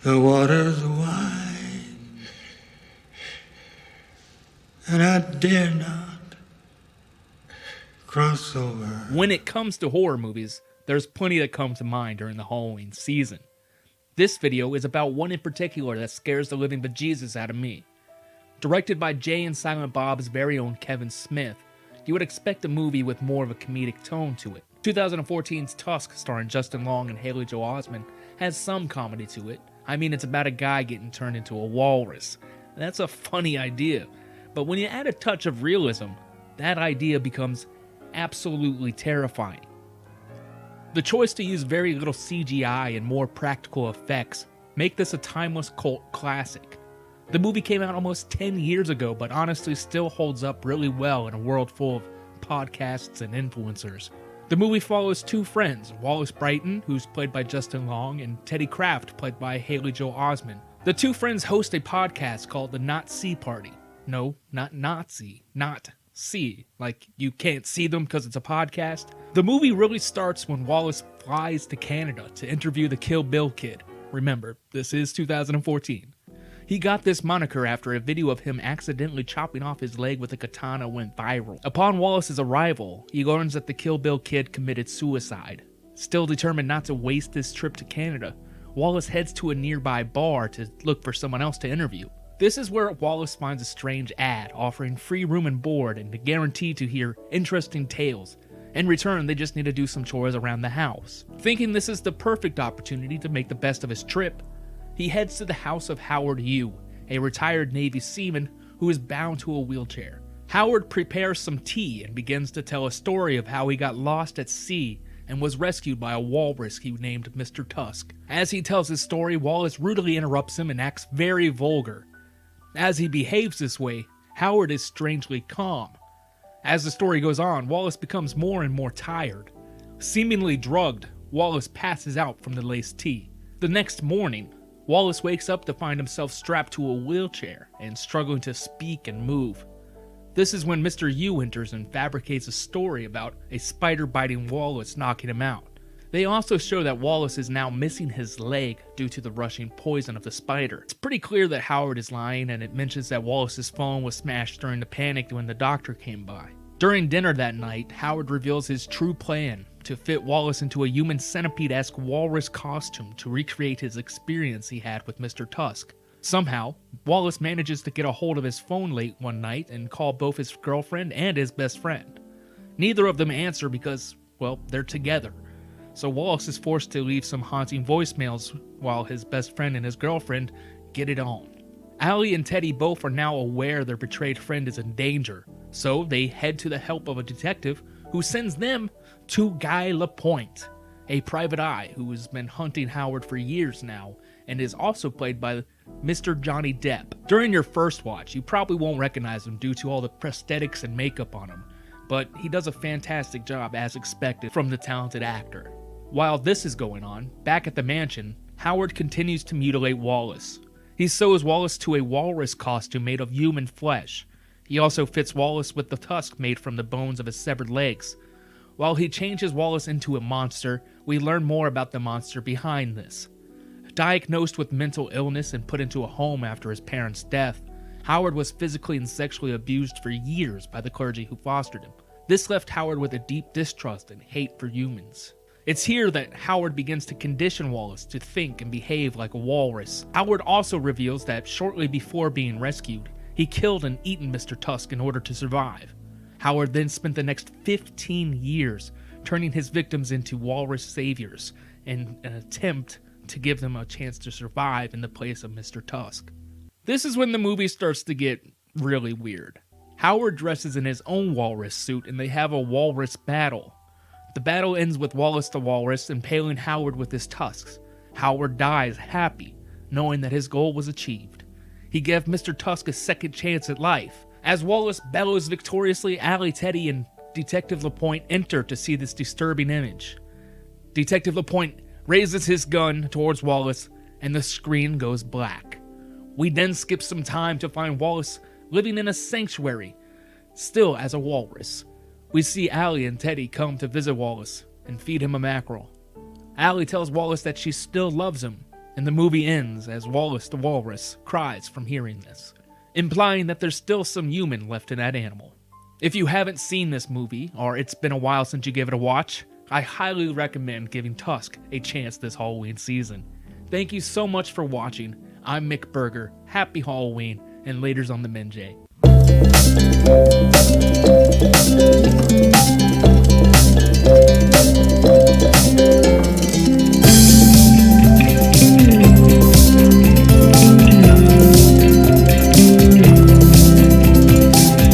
The waters wide, and I dare not cross over. When it comes to horror movies, there's plenty that come to mind during the Halloween season. This video is about one in particular that scares the living bejesus out of me. Directed by Jay and Silent Bob's very own Kevin Smith, you would expect a movie with more of a comedic tone to it. 2014's Tusk, starring Justin Long and Haley Joel Osment, has some comedy to it. I mean, it's about a guy getting turned into a walrus. That's a funny idea, but when you add a touch of realism, that idea becomes absolutely terrifying. The choice to use very little CGI and more practical effects make this a timeless cult classic. The movie came out almost 10 years ago, but honestly still holds up really well in a world full of podcasts and influencers. The movie follows two friends, Wallace Brighton, who's played by Justin Long, and Teddy Kraft, played by Haley Joel Osment. The two friends host a podcast called the Not See Party. No, not Nazi, not see, like you can't see them because it's a podcast. The movie really starts when Wallace flies to Canada to interview the Kill Bill Kid. Remember, this is 2014. He got this moniker after a video of him accidentally chopping off his leg with a katana went viral. Upon Wallace's arrival, he learns that the Kill Bill Kid committed suicide. Still determined not to waste this trip to Canada, Wallace heads to a nearby bar to look for someone else to interview. This is where Wallace finds a strange ad offering free room and board and a guarantee to hear interesting tales. In return, they just need to do some chores around the house. Thinking this is the perfect opportunity to make the best of his trip, he heads to the house of Howard Yu, a retired Navy seaman who is bound to a wheelchair. Howard prepares some tea and begins to tell a story of how he got lost at sea and was rescued by a walrus he named Mr. Tusk. As he tells his story, Wallace rudely interrupts him and acts very vulgar. As he behaves this way, Howard is strangely calm. As the story goes on, Wallace becomes more and more tired. Seemingly drugged, Wallace passes out from the laced tea. The next morning, Wallace wakes up to find himself strapped to a wheelchair and struggling to speak and move. This is when Mr. Yu enters and fabricates a story about a spider biting Wallace knocking him out. They also show that Wallace is now missing his leg due to the rushing poison of the spider. It's pretty clear that Howard is lying, and it mentions that Wallace's phone was smashed during the panic when the doctor came by. During dinner that night, Howard reveals his true plan to fit Wallace into a human centipede-esque walrus costume to recreate his experience he had with Mr. Tusk. Somehow, Wallace manages to get a hold of his phone late one night and call both his girlfriend and his best friend. Neither of them answer because, well, they're together. So Wallace is forced to leave some haunting voicemails while his best friend and his girlfriend get it on. Allie and Teddy both are now aware their betrayed friend is in danger, so they head to the help of a detective who sends them to Guy Lapointe, a private eye who has been hunting Howard for years now and is also played by Mr. Johnny Depp. During your first watch, you probably won't recognize him due to all the prosthetics and makeup on him, but he does a fantastic job as expected from the talented actor. While this is going on, back at the mansion, Howard continues to mutilate Wallace. He sews Wallace to a walrus costume made of human flesh. He also fits Wallace with the tusk made from the bones of his severed legs. While he changes Wallace into a monster, we learn more about the monster behind this. Diagnosed with mental illness and put into a home after his parents' death, Howard was physically and sexually abused for years by the clergy who fostered him. This left Howard with a deep distrust and hate for humans. It's here that Howard begins to condition Wallace to think and behave like a walrus. Howard also reveals that shortly before being rescued, he killed and eaten Mr. Tusk in order to survive. Howard then spent the next 15 years turning his victims into walrus saviors in an attempt to give them a chance to survive in the place of Mr. Tusk. This is when the movie starts to get really weird. Howard dresses in his own walrus suit and they have a walrus battle. The battle ends with Wallace the Walrus impaling Howard with his tusks. Howard dies happy, knowing that his goal was achieved. He gave Mr. Tusk a second chance at life. As Wallace bellows victoriously, Allie, Teddy, and Detective Lapointe enter to see this disturbing image. Detective Lapointe raises his gun towards Wallace, and the screen goes black. We then skip some time to find Wallace living in a sanctuary, still as a walrus. We see Allie and Teddy come to visit Wallace and feed him a mackerel. Allie tells Wallace that she still loves him, and the movie ends as Wallace the Walrus cries from hearing this, implying that there's still some human left in that animal. If you haven't seen this movie, or it's been a while since you gave it a watch, I highly recommend giving Tusk a chance this Halloween season. Thank you so much for watching. I'm Mick Berger. Happy Halloween, and laters on the Minjay.